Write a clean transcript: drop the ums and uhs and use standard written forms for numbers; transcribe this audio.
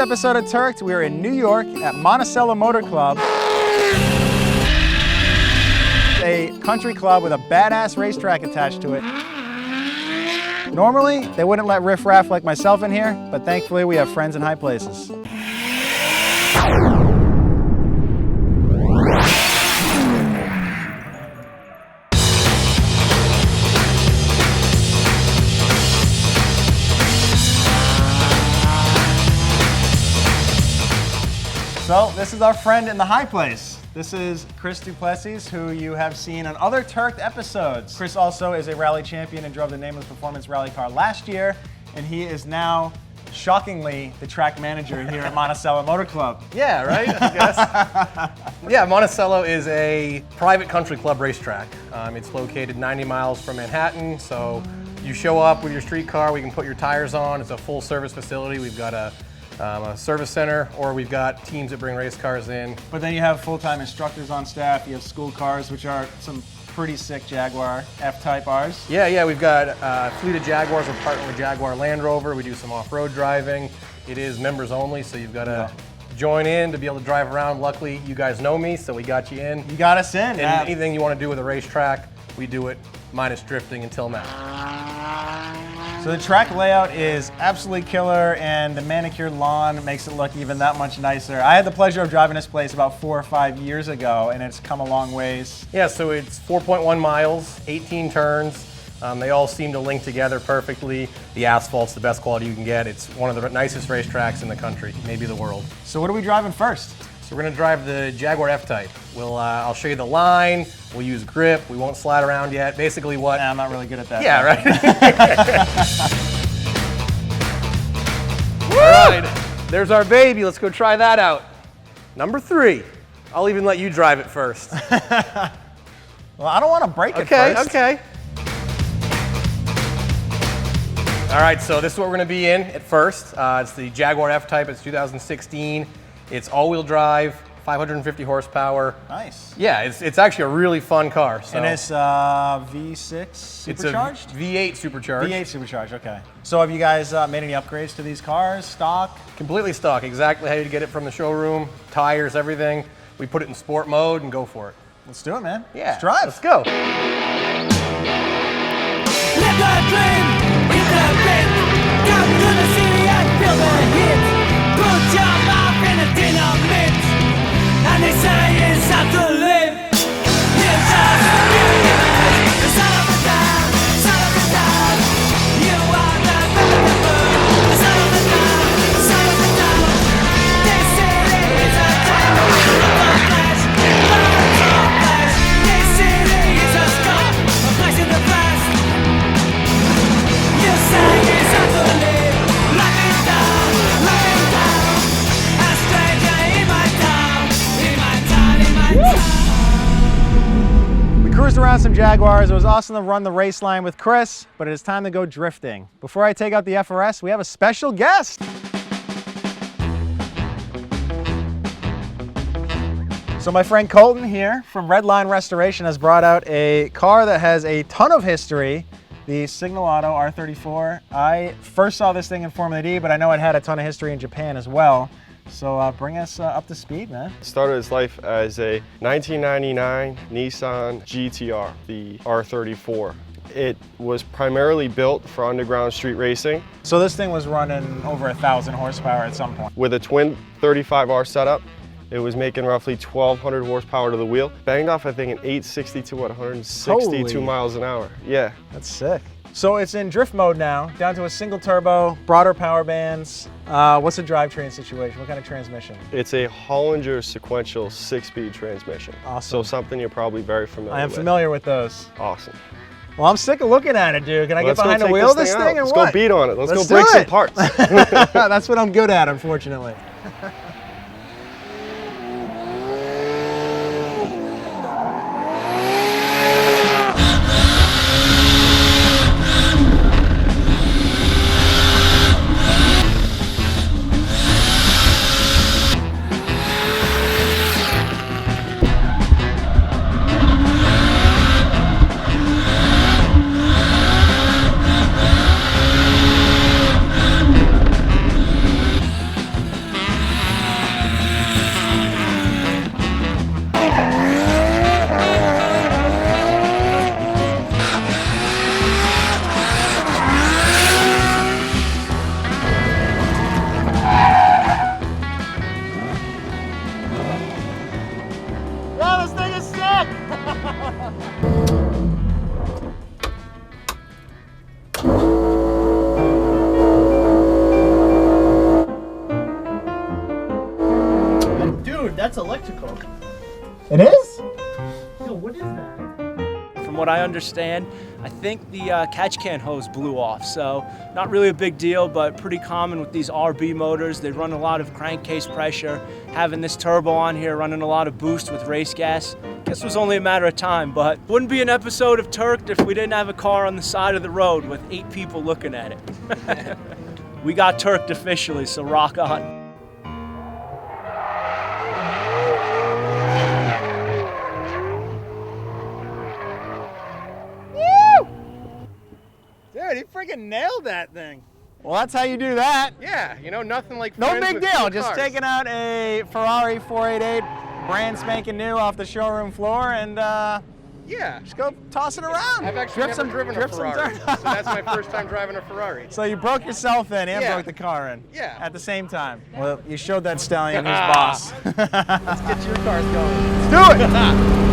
Episode of Turked, we are in New York at Monticello Motor Club, a country club with a badass racetrack attached to it. Normally, they wouldn't let riffraff like myself in here, but thankfully we have friends in high places. So this is our friend in the high place. This is Chris Duplessis, who you have seen on other Turked episodes. Chris also is a rally champion and drove the Nameless Performance rally car last year, and he is now, shockingly, the track manager here at Monticello Motor Club. Yeah, right, I guess. Yeah, Monticello is a private country club racetrack. It's located 90 miles from Manhattan, so you show up with your street car, we can put your tires on. It's a full service facility. We've got a service center, or we've got teams that bring race cars in. But then you have full-time instructors on staff, you have school cars, which are some pretty sick Jaguar F-Type Rs. Yeah, we've got a fleet of Jaguars. We're partnered with Jaguar Land Rover. We do some off-road driving. It is members only, so you've got to join in to be able to drive around. Luckily, you guys know me, so we got you in. You got us in. And anything you want to do with a racetrack, we do it, minus drifting until now. So the track layout is absolutely killer, and the manicured lawn makes it look even that much nicer. I had the pleasure of driving this place about 4 or 5 years ago, and it's come a long ways. Yeah, so it's 4.1 miles, 18 turns. They all seem to link together perfectly. The asphalt's the best quality you can get. It's one of the nicest racetracks in the country, maybe the world. So what are we driving first? So we're gonna drive the Jaguar F-Type. I'll show you the line, we'll use grip, we won't slide around yet. Basically what... Nah, I'm not really good at that. Yeah, right? All right, there's our baby. Let's go try that out. Number 3. I'll even let you drive it first. Well, I don't want to break it first. Okay. All right, so this is what we're gonna be in at first. It's the Jaguar F-Type, it's 2016. It's all-wheel drive, 550 horsepower. Nice. Yeah, it's actually a really fun car. So. And it's V6 supercharged? It's a V8 supercharged. V8 supercharged, okay. So have you guys made any upgrades to these cars, stock? Completely stock, exactly how you get it from the showroom, tires, everything. We put it in sport mode and go for it. Let's do it, man. Yeah. Let's drive. Let's go. Live the dream, hit the beat. Come to the city and feel the heat. Put your mouth in a dynamite, and they say it's time to live. You just feel the son of a town, son of a town. You are the son of a town, son of a town. This city is a town of flash, lots of flash. This city is a scar, a place in the past. You say it's time to live, lock it down, lock it down. A stranger in my town, in my town, in my town. We cruised around some Jaguars. It was awesome to run the race line with Chris, but it is time to go drifting. Before I take out the FRS, we have a special guest. So my friend Colton here from Redline Restoration has brought out a car that has a ton of history, the Signal Auto R34. I first saw this thing in Formula D, but I know it had a ton of history in Japan as well. So bring us up to speed, man. Started its life as a 1999 Nissan GTR, the R34. It was primarily built for underground street racing. So this thing was running over 1,000 horsepower at some point. With a twin 35R setup, it was making roughly 1,200 horsepower to the wheel. Banged off, I think, an 862 at 162 Holy. miles an hour. Yeah. That's sick. So it's in drift mode now, down to a single turbo, broader power bands. What's the drivetrain situation? What kind of transmission? It's a Hollinger sequential 6-speed transmission. Awesome. So something you're probably very familiar with. I am familiar with those. Awesome. Well, I'm sick of looking at it, dude. Can I get Let's go behind the take wheel of this out. thing or Let's what? go beat on it. Let's go do break some it. parts. That's what I'm good at, unfortunately. that's electrical. It is? Yo, what is that? From what I understand, I think the catch can hose blew off, so not really a big deal, but pretty common with these RB motors. They run a lot of crankcase pressure. Having this turbo on here running a lot of boost with race gas, guess it was only a matter of time, but wouldn't be an episode of Turked if we didn't have a car on the side of the road with 8 people looking at it. We got Turked officially, so rock on. Dude, he freaking nailed that thing. Well, that's how you do that. Yeah, you know, nothing like No friends big with deal. cool Just cars. taking out a Ferrari 488, brand spanking new off the showroom floor, and Yeah. just go toss it around. I've actually Drip never driven a drip some Ferrari, dirt. so that's my first time driving a Ferrari. So you broke yourself in and Yeah. broke the car in. Yeah. At the same time. Well, you showed that stallion who's boss. Let's get your cars going. Let's do it.